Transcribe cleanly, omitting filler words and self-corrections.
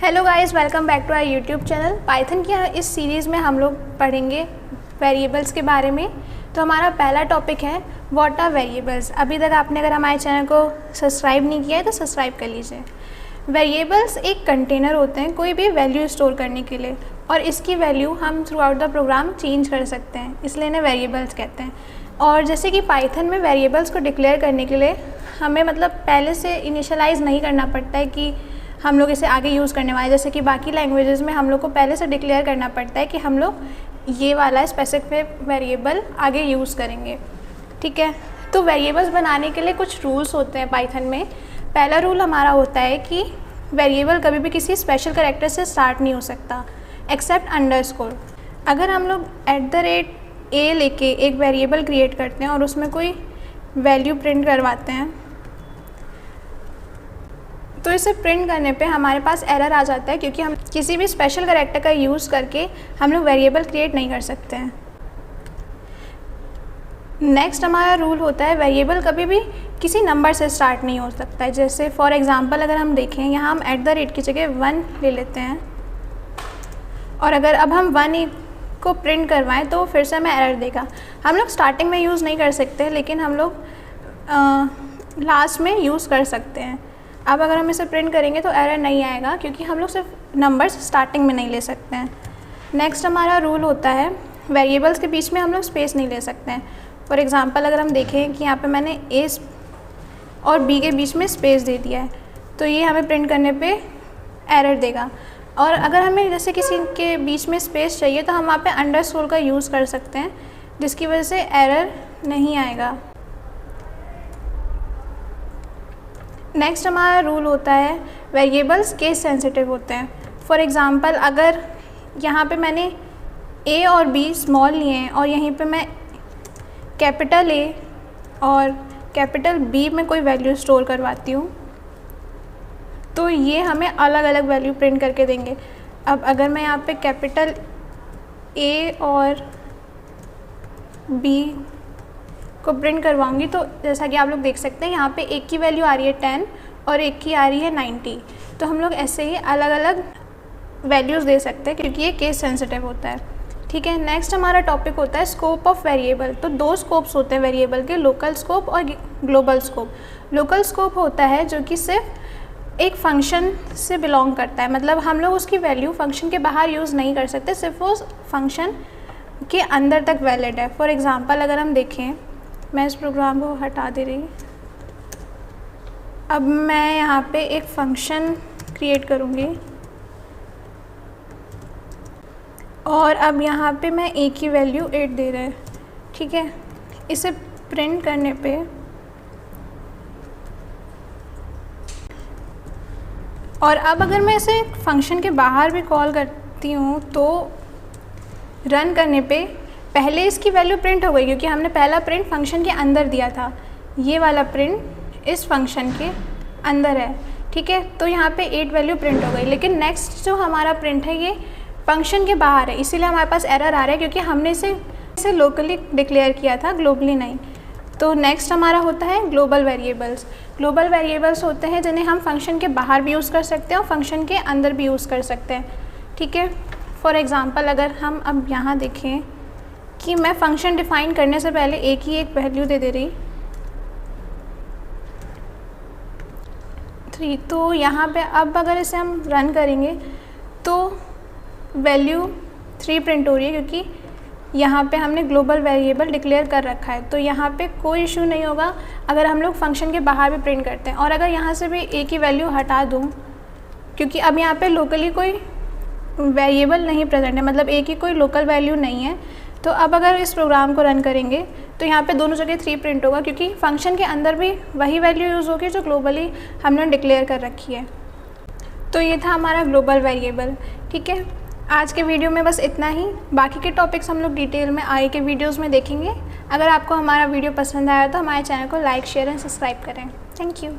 Hello guys, welcome back to our YouTube channel. Python की इस series में हम लोग पढ़ेंगे वेरिएबल्स के बारे में। तो हमारा पहला टॉपिक है व्हाट आर वेरिएबल्स। अभी तक आपने अगर हमारे चैनल को सब्सक्राइब नहीं किया है तो सब्सक्राइब कर लीजिए। वेरिएबल्स एक कंटेनर होते हैं कोई भी वैल्यू स्टोर करने के लिए, और इसकी वैल्यू हम throughout the program change कर सकते हैं, इसलिए इन्हें वेरिएबल्स कहते हैं। और जैसे कि पाइथन में वेरिएबल्स को डिक्लेयर करने के लिए हमें पहले से इनिशियलाइज़ नहीं करना पड़ता है कि हम लोग इसे आगे यूज़ करने वाले। जैसे कि बाकी लैंग्वेजेस में हम लोग को पहले से डिक्लेयर करना पड़ता है कि हम लोग ये वाला स्पेसिफिक वेरिएबल आगे यूज़ करेंगे, ठीक है। तो वेरिएबल्स बनाने के लिए कुछ रूल्स होते हैं पाइथन में। पहला रूल हमारा होता है कि वेरिएबल कभी भी किसी स्पेशल कैरेक्टर से स्टार्ट नहीं हो सकता एक्सेप्ट अंडरस्कोर। अगर हम लोग @ a लेके एक वेरिएबल क्रिएट करते हैं और उसमें कोई वैल्यू प्रिंट करवाते हैं तो इसे प्रिंट करने पे हमारे पास एरर आ जाता है, क्योंकि हम किसी भी स्पेशल कैरेक्टर का यूज़ करके हम लोग वेरिएबल क्रिएट नहीं कर सकते हैं। नेक्स्ट हमारा रूल होता है वेरिएबल कभी भी किसी नंबर से स्टार्ट नहीं हो सकता है। जैसे फॉर एग्जांपल अगर हम देखें, यहाँ हम @ की जगह 1 ले लेते हैं, और अगर अब हम 1 को प्रिंट करवाएं तो फिर से हमें एरर देगा। हम लोग स्टार्टिंग में यूज़ नहीं कर सकते, लेकिन हम लोग लास्ट में यूज़ कर सकते हैं। अब अगर हम इसे प्रिंट करेंगे तो एरर नहीं आएगा, क्योंकि हम लोग सिर्फ नंबर्स स्टार्टिंग में नहीं ले सकते हैं। नेक्स्ट हमारा रूल होता है वेरिएबल्स के बीच में हम लोग स्पेस नहीं ले सकते हैं। फॉर एग्जांपल अगर हम देखें कि यहाँ पे मैंने A और B के बीच में स्पेस दे दिया है, तो ये हमें प्रिंट करने पे एरर देगा। और अगर हमें जैसे किसी के बीच में स्पेस चाहिए तो हम वहाँ पे अंडरस्कोर का यूज़ कर सकते हैं, जिसकी वजह से एरर नहीं आएगा। नेक्स्ट हमारा रूल होता है वेरिएबल्स केस सेंसिटिव होते हैं। फॉर एग्ज़ाम्पल अगर यहाँ पे मैंने A और B स्मॉल लिए हैं और यहीं पे मैं कैपिटल A और कैपिटल B में कोई वैल्यू स्टोर करवाती हूँ तो ये हमें अलग अलग वैल्यू प्रिंट करके देंगे। अब अगर मैं यहाँ पे कैपिटल A और B को प्रिंट करवाऊंगी तो जैसा कि आप लोग देख सकते हैं यहाँ पे एक की वैल्यू आ रही है 10 और एक की आ रही है 90। तो हम लोग ऐसे ही अलग अलग वैल्यूज़ दे सकते हैं, क्योंकि ये केस सेंसिटिव होता है, ठीक है। नेक्स्ट हमारा टॉपिक होता है स्कोप ऑफ वेरिएबल। तो 2 स्कोप्स होते हैं वेरिएबल के, लोकल स्कोप और ग्लोबल स्कोप। लोकल स्कोप होता है जो कि सिर्फ एक फंक्शन से बिलोंग करता है, मतलब हम लोग उसकी वैल्यू फंक्शन के बाहर यूज़ नहीं कर सकते, सिर्फ वो फंक्शन के अंदर तक वैलिड है। फॉर एग्ज़ाम्पल अगर हम देखें, मैं इस प्रोग्राम को हटा दे रही, अब मैं यहाँ पे एक फंक्शन क्रिएट करूँगी और अब यहाँ पे मैं A की वैल्यू 8 दे रहा है, ठीक है। इसे प्रिंट करने पे और अब अगर मैं इसे फंक्शन के बाहर भी कॉल करती हूँ तो रन करने पे पहले इसकी वैल्यू प्रिंट हो गई, क्योंकि हमने पहला प्रिंट फंक्शन के अंदर दिया था। ये वाला प्रिंट इस फंक्शन के अंदर है, ठीक है। तो यहाँ पे 8 वैल्यू प्रिंट हो गई, लेकिन नेक्स्ट जो हमारा प्रिंट है ये फंक्शन के बाहर है, इसीलिए हमारे पास एरर आ रहा है, क्योंकि हमने इसे लोकली डिक्लेयर किया था, ग्लोबली नहीं। तो नेक्स्ट हमारा होता है ग्लोबल वेरिएबल्स। ग्लोबल वेरिएबल्स होते हैं जिन्हें हम फंक्शन के बाहर भी यूज़ कर सकते हैं और फंक्शन के अंदर भी यूज़ कर सकते हैं, ठीक है। फॉर एग्ज़ाम्पल अगर हम अब यहाँ देखें कि मैं फंक्शन डिफ़ाइन करने से पहले A की एक वैल्यू दे रही 3, तो यहाँ पे अब अगर इसे हम रन करेंगे तो वैल्यू 3 प्रिंट हो रही है, क्योंकि यहाँ पे हमने ग्लोबल वेरिएबल डिक्लेयर कर रखा है। तो यहाँ पे कोई इशू नहीं होगा अगर हम लोग फंक्शन के बाहर भी प्रिंट करते हैं। और अगर यहाँ से भी A की वैल्यू हटा दूँ, क्योंकि अब यहाँ पे लोकली कोई वेरिएबल नहीं प्रेजेंट है, मतलब A की कोई लोकल वैल्यू नहीं है, तो अब अगर इस प्रोग्राम को रन करेंगे तो यहाँ पे दोनों जगह 3 प्रिंट होगा, क्योंकि फंक्शन के अंदर भी वही वैल्यू यूज़ होगी जो ग्लोबली हमने डिक्लेयर कर रखी है। तो ये था हमारा ग्लोबल वेरिएबल, ठीक है। आज के वीडियो में बस इतना ही। बाकी के टॉपिक्स हम लोग डिटेल में आगे के वीडियोज़ में देखेंगे। अगर आपको हमारा वीडियो पसंद आया तो हमारे चैनल को लाइक, शेयर एंड सब्सक्राइब करें। Thank you.